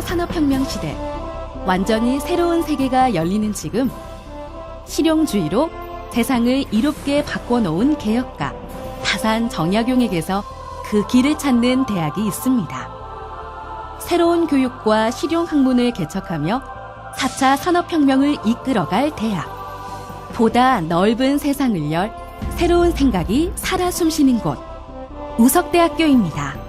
4차 산업혁명 시대, 완전히 새로운 세계가 열리는 지금, 실용주의로 세상을 이롭게 바꿔놓은 개혁가 다산 정약용에게서 그 길을 찾는 대학이 있습니다. 새로운 교육과 실용학문을 개척하며 4차 산업혁명을 이끌어갈 대학. 보다 넓은 세상을 열 새로운 생각이 살아 숨쉬는 곳, 우석대학교입니다.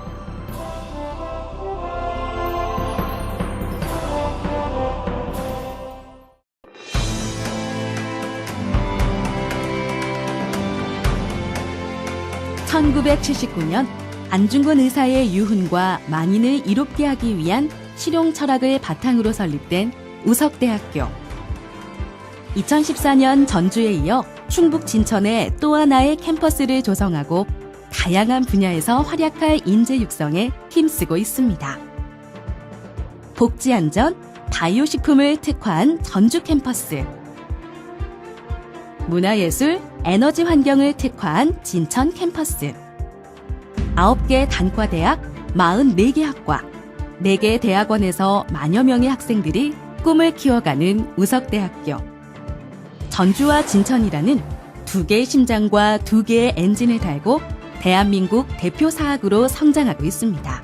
(1979년) 안중근 의사의 유훈과 만인을 이롭게 하기 위한 실용 철학을 바탕으로 설립된 우석대학교. 2014년 전주에 이어 충북 진천에 또 하나의 캠퍼스를 조성하고 다양한 분야에서 활약할 인재 육성에 힘쓰고 있습니다. 복지안전, 바이오식품을 특화한 전주 캠퍼스, 문화예술, 에너지 환경을 특화한 진천 캠퍼스, 9개 단과대학, 44개 학과, 4개 대학원에서 만여 명의 학생들이 꿈을 키워가는 우석대학교. 전주와 진천이라는 2개의 심장과 2개의 엔진을 달고 대한민국 대표 사학으로 성장하고 있습니다.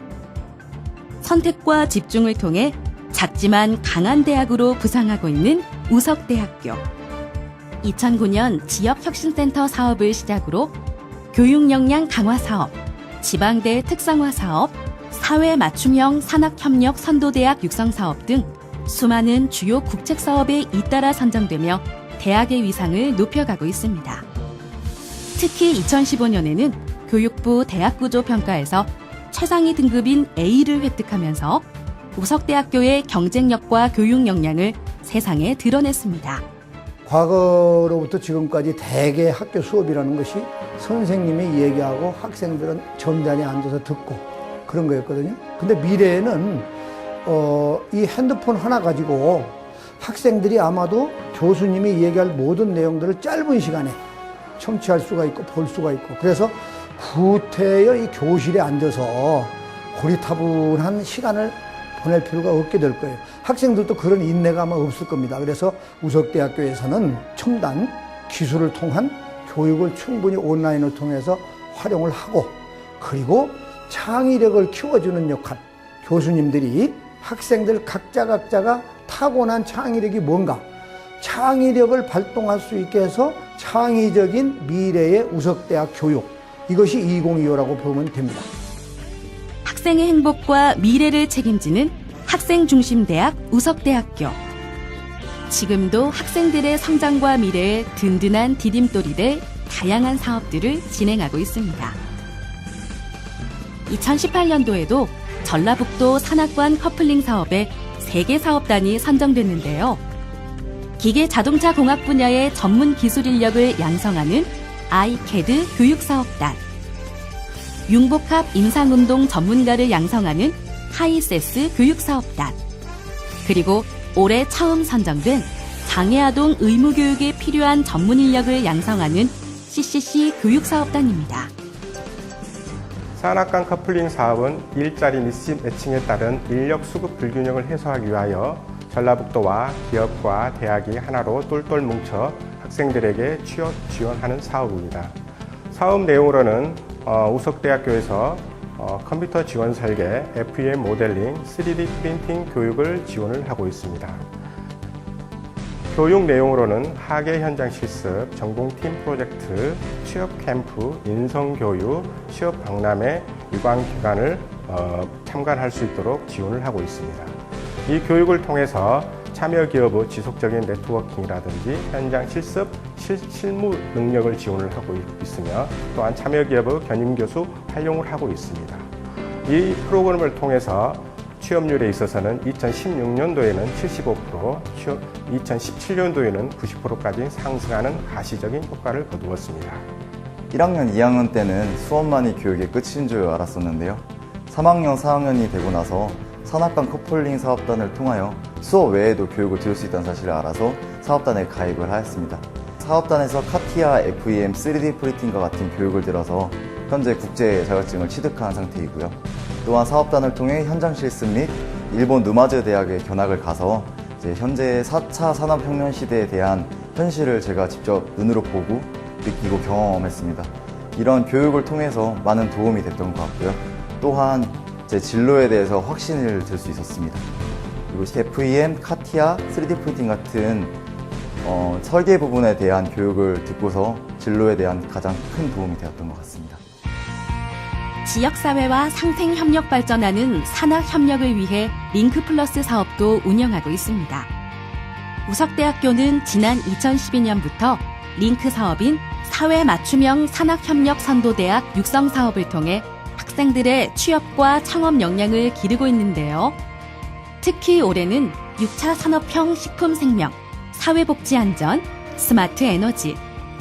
선택과 집중을 통해 작지만 강한 대학으로 부상하고 있는 우석대학교. 2009년 지역혁신센터 사업을 시작으로 교육 역량 강화 사업, 지방대 특성화 사업, 사회 맞춤형 산학협력 선도대학 육성 사업 등 수많은 주요 국책 사업에 잇따라 선정되며 대학의 위상을 높여가고 있습니다. 특히 2015년에는 교육부 대학구조 평가에서 최상위 등급인 A를 획득하면서 우석대학교의 경쟁력과 교육 역량을 세상에 드러냈습니다. 과거로부터 지금까지 대개 학교 수업이라는 것이 선생님이 얘기하고 학생들은 점잖이 앉아서 듣고 그런 거였거든요. 근데 미래에는 이 핸드폰 하나 가지고 학생들이 아마도 교수님이 얘기할 모든 내용들을 짧은 시간에 청취할 수가 있고 볼 수가 있고, 그래서 구태여 이 교실에 앉아서 고리타분한 시간을 보낼 필요가 없게 될 거예요. 학생들도 그런 인내가 아마 없을 겁니다. 그래서 우석대학교에서는 첨단 기술을 통한 교육을 충분히 온라인을 통해서 활용을 하고, 그리고 창의력을 키워주는 역할, 교수님들이 학생들 각자가 타고난 창의력이 뭔가, 창의력을 발동할 수 있게 해서 창의적인 미래의 우석대학 교육, 이것이 2025라고 보면 됩니다. 학생의 행복과 미래를 책임지는 학생 중심 대학 우석대학교. 지금도 학생들의 성장과 미래에 든든한 디딤돌이 될 다양한 사업들을 진행하고 있습니다. 2018년도에도 전라북도 산악관 커플링 사업에 3개 사업단이 선정됐는데요. 기계 자동차 공학 분야의 전문 기술 인력을 양성하는 아이캐드 교육사업단, 융복합 임상운동 전문가를 양성하는 하이세스 교육사업단, 그리고 올해 처음 선정된 장애아동 의무교육에 필요한 전문 인력을 양성하는 CCC 교육사업단입니다. 산악관 커플링 사업은 일자리 미스매칭에 따른 인력 수급 불균형을 해소하기 위하여 전라북도와 기업과 대학이 하나로 똘똘 뭉쳐 학생들에게 취업 지원하는 사업입니다. 사업 내용으로는 우석대학교에서 컴퓨터 지원 설계, FEM 모델링, 3D 프린팅 교육을 지원을 하고 있습니다. 교육 내용으로는 학예 현장 실습, 전공팀 프로젝트, 취업 캠프, 인성교육, 취업 박람회, 유관기관을 참관할 수 있도록 지원을 하고 있습니다. 이 교육을 통해서 참여 기업의 지속적인 네트워킹이라든지 현장 실습, 실무 능력을 지원을 하고 있으며, 또한 참여 기업의 견임 교수 활용을 하고 있습니다. 이 프로그램을 통해서 취업률에 있어서는 2016년도에는 75%, 2017년도에는 90%까지 상승하는 가시적인 효과를 거두었습니다. 1학년, 2학년 때는 수업만이 교육의 끝인 줄 알았었는데요. 3학년, 4학년이 되고 나서 산악관 커플링 사업단을 통하여 수업 외에도 교육을 들을 수 있다는 사실을 알아서 사업단에 가입을 하였습니다. 사업단에서 카티아, FEM, 3D 프린팅과 같은 교육을 들어서 현재 국제 자격증을 취득한 상태이고요. 또한 사업단을 통해 현장 실습 및 일본 누마즈 대학에 견학을 가서 이제 현재 4차 산업혁명 시대에 대한 현실을 제가 직접 눈으로 보고 느끼고 경험했습니다. 이런 교육을 통해서 많은 도움이 됐던 것 같고요. 또한 제 진로에 대해서 확신을 들 수 있었습니다. 그리고 FEM, 카티아, 3D 프린팅 같은 설계 부분에 대한 교육을 듣고서 진로에 대한 가장 큰 도움이 되었던 것 같습니다. 지역사회와 상생협력 발전하는 산학협력을 위해 링크플러스 사업도 운영하고 있습니다. 우석대학교는 지난 2012년부터 링크 사업인 사회맞춤형 산학협력 선도대학 육성 사업을 통해 학생들의 취업과 창업 역량을 기르고 있는데요. 특히 올해는 6차 산업형 식품생명, 사회복지안전, 스마트 에너지,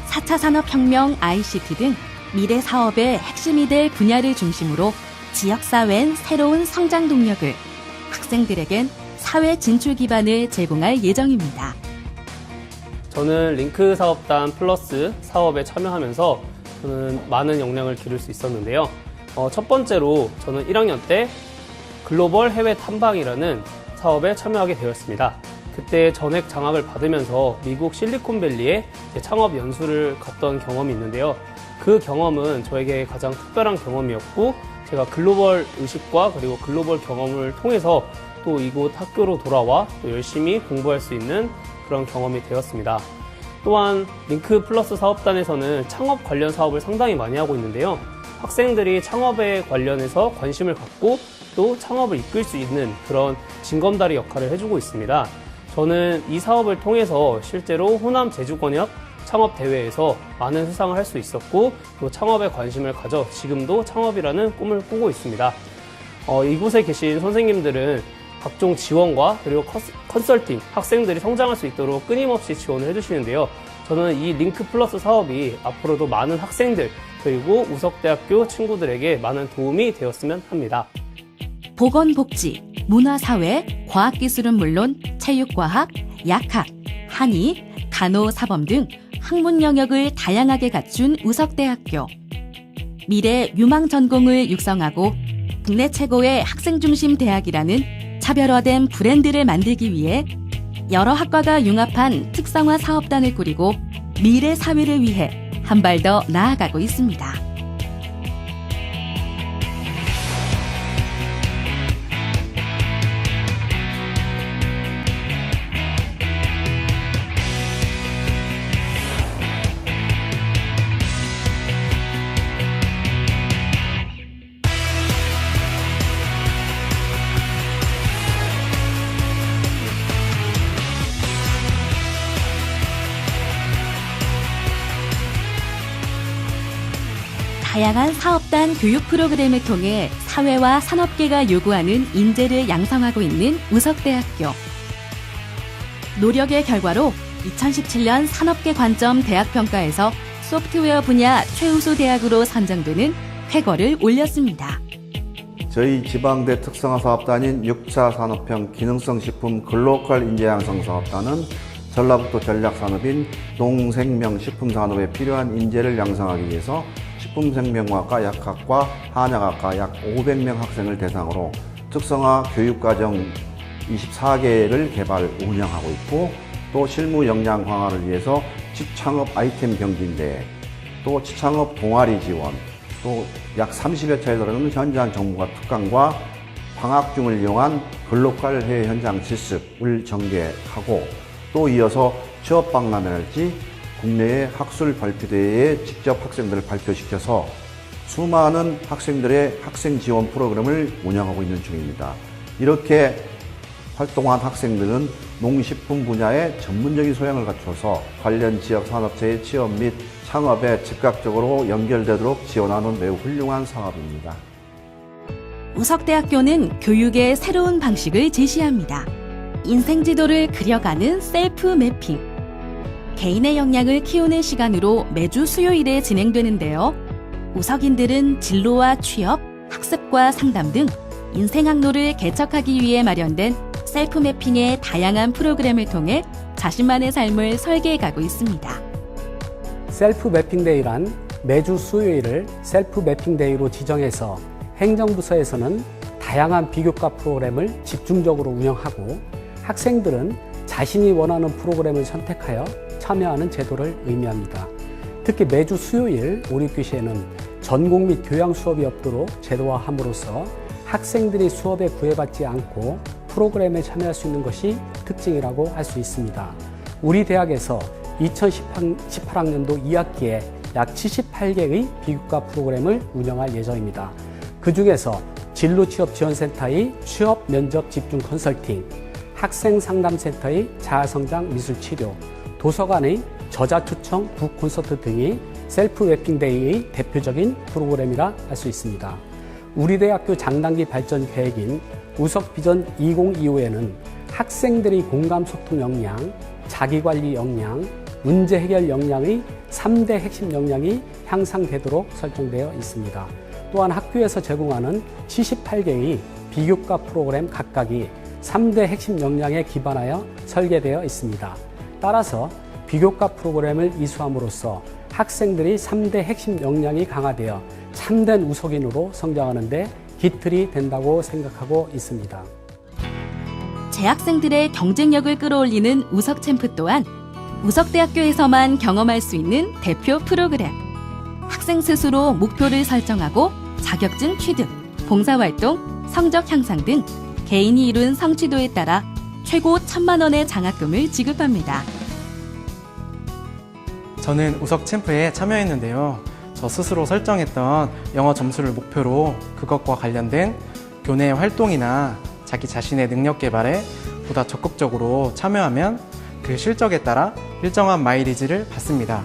4차 산업혁명 ICT 등 미래 사업의 핵심이 될 분야를 중심으로 지역사회엔 새로운 성장 동력을, 학생들에겐 사회 진출 기반을 제공할 예정입니다. 저는 링크 사업단 플러스 사업에 참여하면서 저는 많은 역량을 기를 수 있었는데요. 첫 번째로 저는 1학년 때 글로벌 해외 탐방이라는 사업에 참여하게 되었습니다. 그때 전액 장학을 받으면서 미국 실리콘밸리에 창업 연수를 갔던 경험이 있는데요. 그 경험은 저에게 가장 특별한 경험이었고, 제가 글로벌 의식과 그리고 글로벌 경험을 통해서 또 이곳 학교로 돌아와 또 열심히 공부할 수 있는 그런 경험이 되었습니다. 또한 링크 플러스 사업단에서는 창업 관련 사업을 상당히 많이 하고 있는데요. 학생들이 창업에 관련해서 관심을 갖고 또 창업을 이끌 수 있는 그런 징검다리 역할을 해주고 있습니다. 저는 이 사업을 통해서 실제로 호남 제주권역 창업대회에서 많은 수상을 할 수 있었고, 또 창업에 관심을 가져 지금도 창업이라는 꿈을 꾸고 있습니다. 이곳에 계신 선생님들은 각종 지원과 그리고 컨설팅, 학생들이 성장할 수 있도록 끊임없이 지원을 해주시는데요. 저는 이 링크 플러스 사업이 앞으로도 많은 학생들 그리고 우석대학교 친구들에게 많은 도움이 되었으면 합니다. 보건복지, 문화사회, 과학기술은 물론 체육과학, 약학, 한의, 간호사범 등 학문 영역을 다양하게 갖춘 우석대학교. 미래 유망 전공을 육성하고 국내 최고의 학생 중심 대학이라는 차별화된 브랜드를 만들기 위해 여러 학과가 융합한 특성화 사업단을 꾸리고 미래 사회를 위해 한 발 더 나아가고 있습니다. 다양한 사업단 교육 프로그램을 통해 사회와 산업계가 요구하는 인재를 양성하고 있는 우석대학교. 노력의 결과로 2017년 산업계 관점 대학평가에서 소프트웨어 분야 최우수 대학으로 선정되는 쾌거를 올렸습니다. 저희 지방대 특성화 사업단인 6차 산업형 기능성 식품 글로컬 인재 양성 사업단은 전라북도 전략산업인 농생명 식품산업에 필요한 인재를 양성하기 위해서 식품생명학과, 약학과, 한약학과 약 500명 학생을 대상으로 특성화 교육과정 24개를 개발, 운영하고 있고, 또 실무 역량 강화를 위해서 지창업 아이템 경진대회, 또 지창업 동아리 지원, 또 약 30여 차에 달하는 현장 정보화 특강과 방학 중을 이용한 글로컬 해외 현장 실습을 전개하고, 또 이어서 취업 박람회랄지 국내의 학술 발표대회에 직접 학생들을 발표시켜서 수많은 학생들의 학생 지원 프로그램을 운영하고 있는 중입니다. 이렇게 활동한 학생들은 농식품 분야의 전문적인 소양을 갖춰서 관련 지역 산업체의 취업 및 창업에 즉각적으로 연결되도록 지원하는 매우 훌륭한 사업입니다. 우석대학교는 교육의 새로운 방식을 제시합니다. 인생 지도를 그려가는 셀프 매핑. 개인의 역량을 키우는 시간으로 매주 수요일에 진행되는데요. 우석인들은 진로와 취업, 학습과 상담 등 인생 항로를 개척하기 위해 마련된 셀프 매핑의 다양한 프로그램을 통해 자신만의 삶을 설계해가고 있습니다. 셀프 매핑 데이란 매주 수요일을 셀프 매핑 데이로 지정해서 행정부서에서는 다양한 비교과 프로그램을 집중적으로 운영하고 학생들은 자신이 원하는 프로그램을 선택하여 참여하는 제도를 의미합니다. 특히 매주 수요일 오립교시에는 전공 및 교양 수업이 없도록 제도화함으로써 학생들이 수업에 구애받지 않고 프로그램에 참여할 수 있는 것이 특징이라고 할 수 있습니다. 우리 대학에서 2018학년도 2학기에 약 78개의 비교과 프로그램을 운영할 예정입니다. 그 중에서 진로취업지원센터의 취업 면접 집중 컨설팅, 학생상담센터의 자아성장 미술치료, 도서관의 저자추청 북콘서트 등이 셀프 웨핑데이의 대표적인 프로그램이라 할 수 있습니다. 우리 대학교 장단기 발전 계획인 우석비전 2025에는 학생들의 공감 소통 역량, 자기관리 역량, 문제 해결 역량의 3대 핵심 역량이 향상되도록 설정되어 있습니다. 또한 학교에서 제공하는 78개의 비교과 프로그램 각각이 3대 핵심 역량에 기반하여 설계되어 있습니다. 따라서 비교과 프로그램을 이수함으로써 학생들이 3대 핵심 역량이 강화되어 참된 우석인으로 성장하는 데 기틀이 된다고 생각하고 있습니다. 재학생들의 경쟁력을 끌어올리는 우석 챔프 또한 우석대학교에서만 경험할 수 있는 대표 프로그램. 학생 스스로 목표를 설정하고 자격증 취득, 봉사활동, 성적 향상 등 개인이 이룬 성취도에 따라 최고 1,000만 원의 장학금을 지급합니다. 저는 우석 챔프에 참여했는데요. 저 스스로 설정했던 영어 점수를 목표로 그것과 관련된 교내 활동이나 자기 자신의 능력 개발에 보다 적극적으로 참여하면 그 실적에 따라 일정한 마일리지를 받습니다.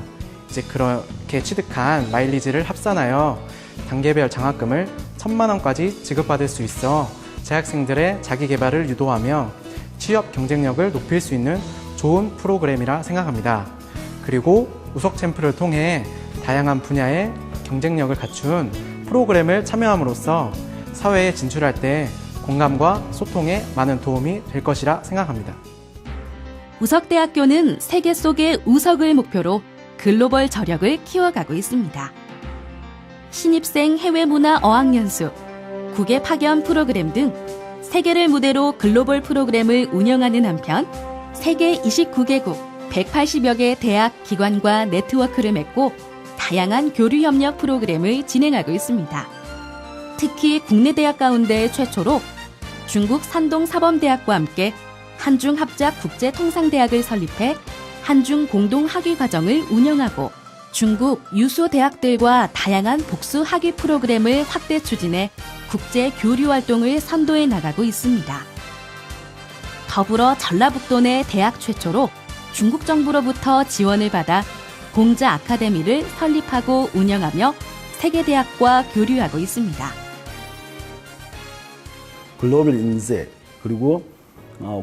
이제 그렇게 취득한 마일리지를 합산하여 단계별 장학금을 1,000만 원까지 지급받을 수 있어 재학생들의 자기 개발을 유도하며 취업 경쟁력을 높일 수 있는 좋은 프로그램이라 생각합니다. 그리고 우석 챔프를 통해 다양한 분야의 경쟁력을 갖춘 프로그램을 참여함으로써 사회에 진출할 때 공감과 소통에 많은 도움이 될 것이라 생각합니다. 우석대학교는 세계 속의 우석을 목표로 글로벌 저력을 키워가고 있습니다. 신입생 해외문화 어학연수, 국외 파견 프로그램 등 세계를 무대로 글로벌 프로그램을 운영하는 한편 세계 29개국 180여 개 대학 기관과 네트워크를 맺고 다양한 교류 협력 프로그램을 진행하고 있습니다. 특히 국내 대학 가운데 최초로 중국 산동 사범대학과 함께 한중 합작 국제통상대학을 설립해 한중 공동 학위 과정을 운영하고 중국 유수 대학들과 다양한 복수 학위 프로그램을 확대 추진해 국제 교류 활동을 선도해 나가고 있습니다. 더불어 전라북도 내 대학 최초로 중국 정부로부터 지원을 받아 공자 아카데미를 설립하고 운영하며 세계 대학과 교류하고 있습니다. 글로벌 인재 그리고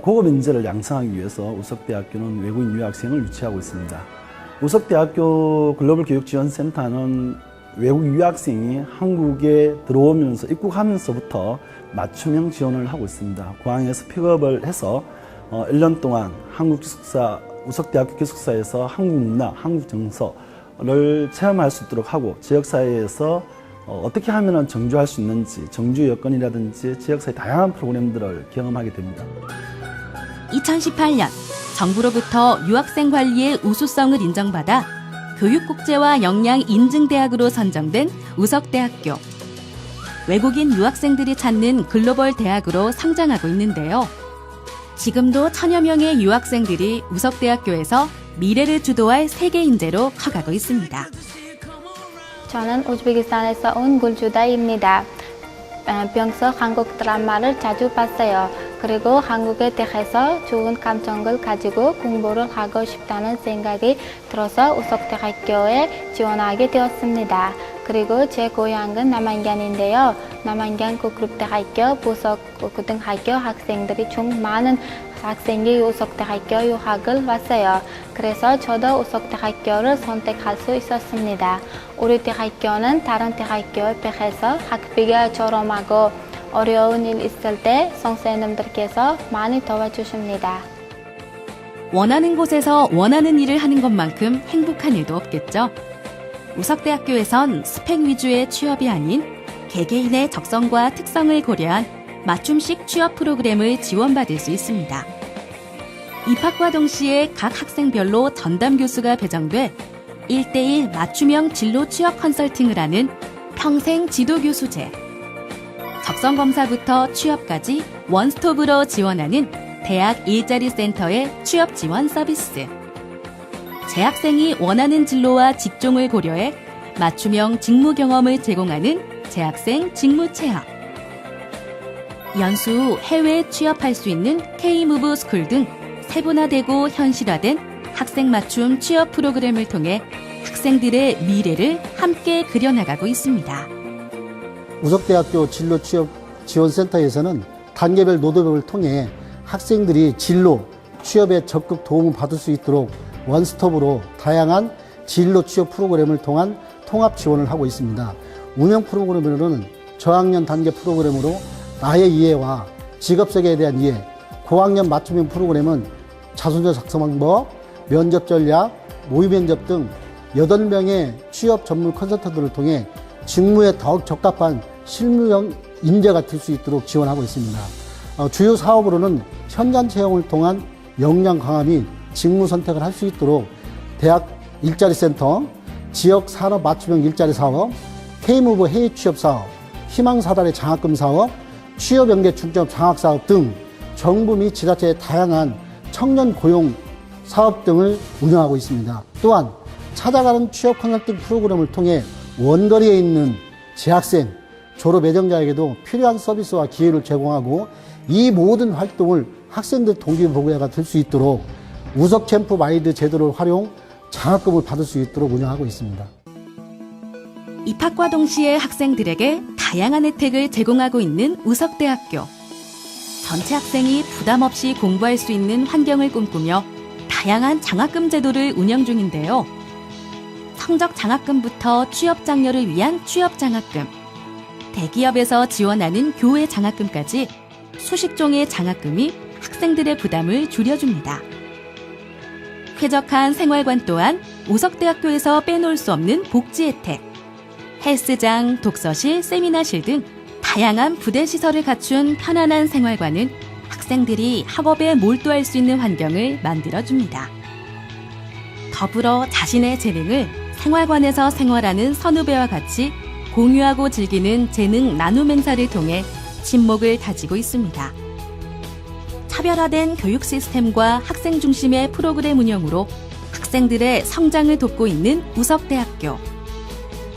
고급 인재를 양성하기 위해서 우석대학교는 외국인 유학생을 유치하고 있습니다. 우석대학교 글로벌교육지원센터는 외국 유학생이 한국에 들어오면서 입국하면서부터 맞춤형 지원을 하고 있습니다. 공항에서 픽업을 해서 1년 동안 한국 기숙사, 우석대학교 기숙사에서 한국 문화, 한국 정서를 체험할 수 있도록 하고 지역사회에서 어떻게 하면 정주할 수 있는지, 정주 여건이라든지 지역사회 다양한 프로그램들을 경험하게 됩니다. 2018년 정부로부터 유학생 관리의 우수성을 인정받아 교육국제화 역량 인증대학으로 선정된 우석대학교. 외국인 유학생들이 찾는 글로벌 대학으로 성장하고 있는데요. 지금도 1,000여 명의 유학생들이 우석대학교에서 미래를 주도할 세계 인재로 커가고 있습니다. 저는 우즈베키스탄에서 온 굴주다입니다. 평소 한국 드라마를 자주 봤어요. 그리고 한국에 대해서 좋은 감정을 가지고 공부를 하고 싶다는 생각이 들어서 우석대학교에 지원하게 되었습니다. 그리고 제 고향은 남한견인데요. 남한견 국립대학교, 부석고등학교 학생들이 중 많은 학생이 우석대학교 유학을 왔어요. 그래서 저도 우석대학교를 선택할 수 있었습니다. 우리 대학교는 다른 대학교에 비해서 학비가 저렴하고 어려운 일 있을 때 선생님들께서 많이 도와주십니다. 원하는 곳에서 원하는 일을 하는 것만큼 행복한 일도 없겠죠. 우석대학교에선 스펙 위주의 취업이 아닌 개개인의 적성과 특성을 고려한 맞춤식 취업 프로그램을 지원받을 수 있습니다. 입학과 동시에 각 학생별로 전담 교수가 배정돼 1대1 맞춤형 진로 취업 컨설팅을 하는 평생 지도 교수제, 적성검사부터 취업까지 원스톱으로 지원하는 대학 일자리 센터의 취업 지원 서비스, 재학생이 원하는 진로와 직종을 고려해 맞춤형 직무 경험을 제공하는 재학생 직무 체험, 연수 후 해외에 취업할 수 있는 K-무브 스쿨 등 세분화되고 현실화된 학생 맞춤 취업 프로그램을 통해 학생들의 미래를 함께 그려나가고 있습니다. 우석대학교 진로취업지원센터에서는 단계별 노드맵을 통해 학생들이 진로, 취업에 적극 도움을 받을 수 있도록 원스톱으로 다양한 진로 취업 프로그램을 통한 통합 지원을 하고 있습니다. 운영 프로그램으로는 저학년 단계 프로그램으로 나의 이해와 직업 세계에 대한 이해, 고학년 맞춤형 프로그램은 자소서 작성 방법, 면접 전략, 모의 면접 등 8명의 취업 전문 컨설턴트를 통해 직무에 더욱 적합한 실무형 인재가 될 수 있도록 지원하고 있습니다. 주요 사업으로는 현장 채용을 통한 역량 강화 및 직무 선택을 할 수 있도록 대학 일자리 센터, 지역 산업 맞춤형 일자리 사업, K-무브 해외 취업 사업, 희망사다리 장학금 사업, 취업 연계 중점 장학 사업 등 정부 및 지자체의 다양한 청년 고용 사업 등을 운영하고 있습니다. 또한 찾아가는 취업 컨설팅 프로그램을 통해 원거리에 있는 재학생, 졸업 예정자에게도 필요한 서비스와 기회를 제공하고 이 모든 활동을 학생들 동기부여가 될 수 있도록 우석 캠프 마이드 제도를 활용 장학금을 받을 수 있도록 운영하고 있습니다. 입학과 동시에 학생들에게 다양한 혜택을 제공하고 있는 우석대학교. 전체 학생이 부담 없이 공부할 수 있는 환경을 꿈꾸며 다양한 장학금 제도를 운영 중인데요. 성적 장학금부터 취업 장려를 위한 취업 장학금, 대기업에서 지원하는 교회 장학금까지 수십 종의 장학금이 학생들의 부담을 줄여줍니다. 쾌적한 생활관 또한 우석대학교에서 빼놓을 수 없는 복지 혜택, 헬스장, 독서실, 세미나실 등 다양한 부대 시설을 갖춘 편안한 생활관은 학생들이 학업에 몰두할 수 있는 환경을 만들어줍니다. 더불어 자신의 재능을 생활관에서 생활하는 선후배와 같이 공유하고 즐기는 재능 나눔 행사를 통해 친목을 다지고 있습니다. 차별화된 교육 시스템과 학생 중심의 프로그램 운영으로 학생들의 성장을 돕고 있는 우석대학교.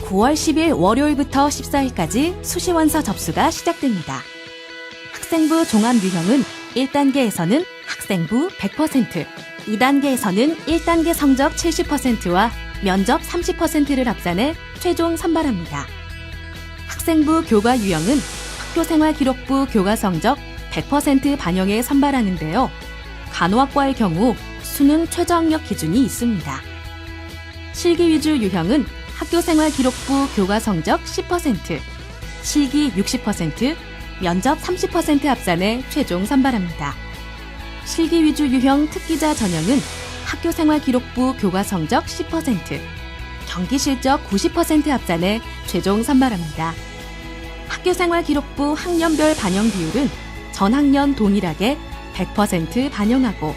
9월 10일 월요일부터 14일까지 수시원서 접수가 시작됩니다. 학생부 종합유형은 1단계에서는 학생부 100%, 2단계에서는 1단계 성적 70%와 면접 30%를 합산해 최종 선발합니다. 학생부 교과 유형은 학교생활기록부 교과 성적 100% 반영해 선발하는데요. 간호학과의 경우 수능 최저학력 기준이 있습니다. 실기 위주 유형은 학교생활기록부 교과 성적 10%, 실기 60%, 면접 30% 합산해 최종 선발합니다. 실기 위주 유형 특기자 전형은 학교생활기록부 교과 성적 10%, 경기실적 90% 합산해 최종 선발합니다. 학교생활기록부 학년별 반영 비율은 전 학년 동일하게 100% 반영하고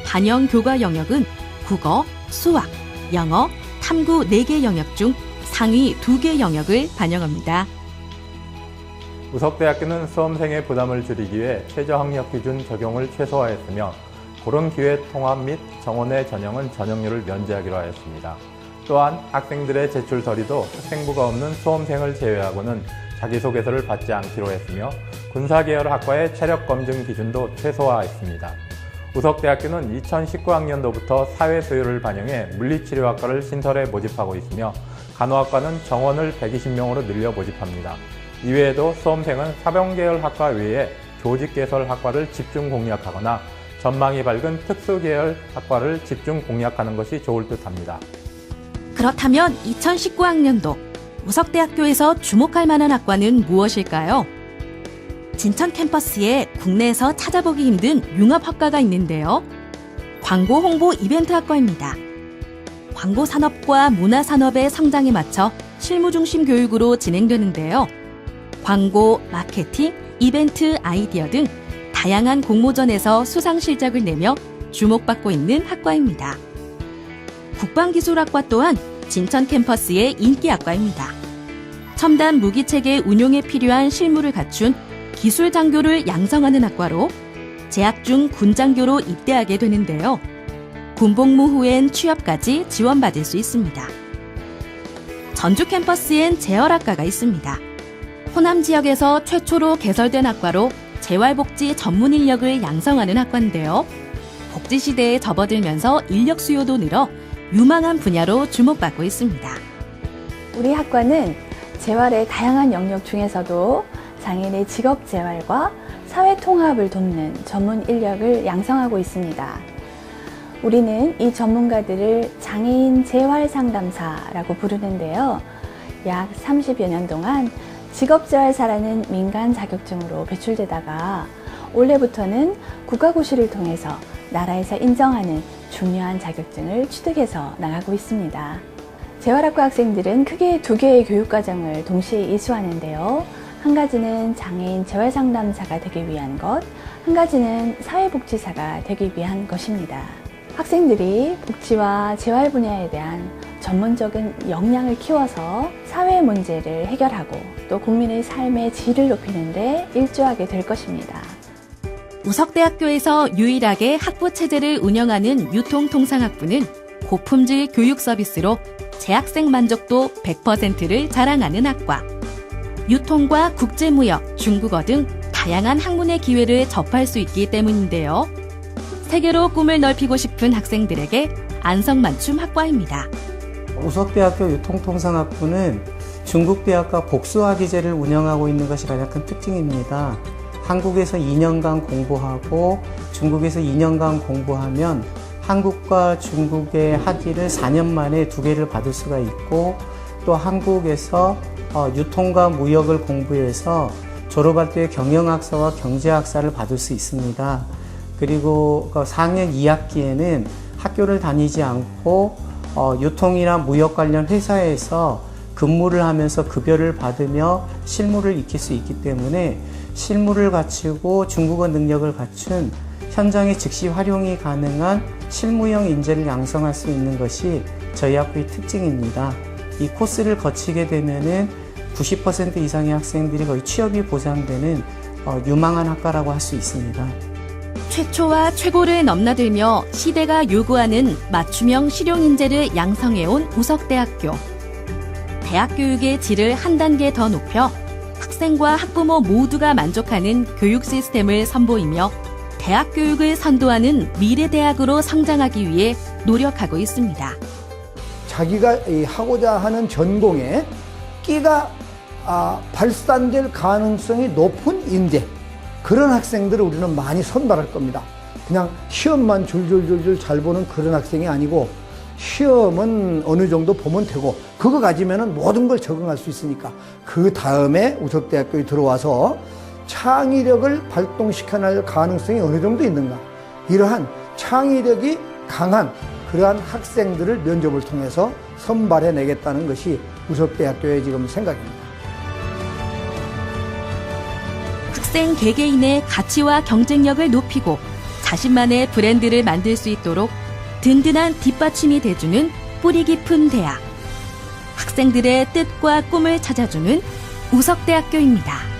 반영 교과 영역은 국어, 수학, 영어, 탐구 4개 영역 중 상위 2개 영역을 반영합니다. 우석대학교는 수험생의 부담을 줄이기 위해 최저학력 기준 적용을 최소화했으며 고른기회 통합 및 정원의 전형은 전형료를 면제하기로 하였습니다. 또한 학생들의 제출 서류도 학생부가 없는 수험생을 제외하고는 자기소개서를 받지 않기로 했으며 군사계열 학과의 체력검증 기준도 최소화했습니다. 우석대학교는 2019학년도부터 사회수요를 반영해 물리치료학과를 신설해 모집하고 있으며 간호학과는 정원을 120명으로 늘려 모집합니다. 이외에도 수험생은 사병계열 학과 외에 교직개설 학과를 집중 공략하거나 전망이 밝은 특수계열 학과를 집중 공략하는 것이 좋을 듯합니다. 그렇다면 2019학년도 우석대학교에서 주목할 만한 학과는 무엇일까요? 진천 캠퍼스에 국내에서 찾아보기 힘든 융합학과가 있는데요. 광고 홍보 이벤트 학과입니다. 광고산업과 문화산업의 성장에 맞춰 실무중심 교육으로 진행되는데요. 광고, 마케팅, 이벤트, 아이디어 등 다양한 공모전에서 수상 실적을 내며 주목받고 있는 학과입니다. 국방기술학과 또한 진천 캠퍼스의 인기 학과입니다. 첨단 무기체계 운용에 필요한 실무를 갖춘 기술 장교를 양성하는 학과로 재학 중 군장교로 입대하게 되는데요. 군복무 후엔 취업까지 지원받을 수 있습니다. 전주 캠퍼스엔 재활학과가 있습니다. 호남 지역에서 최초로 개설된 학과로 재활복지 전문 인력을 양성하는 학과인데요. 복지시대에 접어들면서 인력 수요도 늘어 유망한 분야로 주목받고 있습니다. 우리 학과는 재활의 다양한 영역 중에서도 장애인의 직업 재활과 사회 통합을 돕는 전문 인력을 양성하고 있습니다. 우리는 이 전문가들을 장애인 재활 상담사라고 부르는데요. 약 30여 년 동안 직업재활사라는 민간 자격증으로 배출되다가 올해부터는 국가고시를 통해서 나라에서 인정하는 중요한 자격증을 취득해서 나가고 있습니다. 재활학과 학생들은 크게 두 개의 교육과정을 동시에 이수하는데요. 한 가지는 장애인 재활상담사가 되기 위한 것, 한 가지는 사회복지사가 되기 위한 것입니다. 학생들이 복지와 재활 분야에 대한 전문적인 역량을 키워서 사회 문제를 해결하고 또 국민의 삶의 질을 높이는 데 일조하게 될 것입니다. 우석대학교에서 유일하게 학부 체제를 운영하는 유통통상학부는 고품질 교육 서비스로 재학생 만족도 100%를 자랑하는 학과. 유통과 국제무역, 중국어 등 다양한 학문의 기회를 접할 수 있기 때문인데요. 세계로 꿈을 넓히고 싶은 학생들에게 안성맞춤 학과입니다. 우석대학교 유통통상학부는 중국대학과 복수학위제를 운영하고 있는 것이 가장 큰 특징입니다. 한국에서 2년간 공부하고 중국에서 2년간 공부하면 한국과 중국의 학위를 4년 만에 2개를 받을 수가 있고 또 한국에서 유통과 무역을 공부해서 졸업할 때 경영학사와 경제학사를 받을 수 있습니다. 그리고 4학년 2학기에는 학교를 다니지 않고 유통이나 무역 관련 회사에서 근무를 하면서 급여를 받으며 실무를 익힐 수 있기 때문에 실무를 갖추고 중국어 능력을 갖춘 현장에 즉시 활용이 가능한 실무형 인재를 양성할 수 있는 것이 저희 학교의 특징입니다. 이 코스를 거치게 되면은 90% 이상의 학생들이 거의 취업이 보장되는 유망한 학과라고 할 수 있습니다. 최초와 최고를 넘나들며 시대가 요구하는 맞춤형 실용 인재를 양성해온 우석대학교. 대학 교육의 질을 한 단계 더 높여 학생과 학부모 모두가 만족하는 교육 시스템을 선보이며 대학 교육을 선도하는 미래대학으로 성장하기 위해 노력하고 있습니다. 자기가 하고자 하는 전공에 끼가 발산될 가능성이 높은 인재, 그런 학생들을 우리는 많이 선발할 겁니다. 그냥 시험만 줄줄줄줄 잘 보는 그런 학생이 아니고 시험은 어느 정도 보면 되고 그거 가지면 모든 걸 적응할 수 있으니까 그 다음에 우석대학교에 들어와서 창의력을 발동시켜낼 가능성이 어느 정도 있는가, 이러한 창의력이 강한 그러한 학생들을 면접을 통해서 선발해내겠다는 것이 우석대학교의 지금 생각입니다. 학생 개개인의 가치와 경쟁력을 높이고 자신만의 브랜드를 만들 수 있도록 든든한 뒷받침이 돼주는 뿌리 깊은 대학. 학생들의 뜻과 꿈을 찾아주는 우석대학교입니다.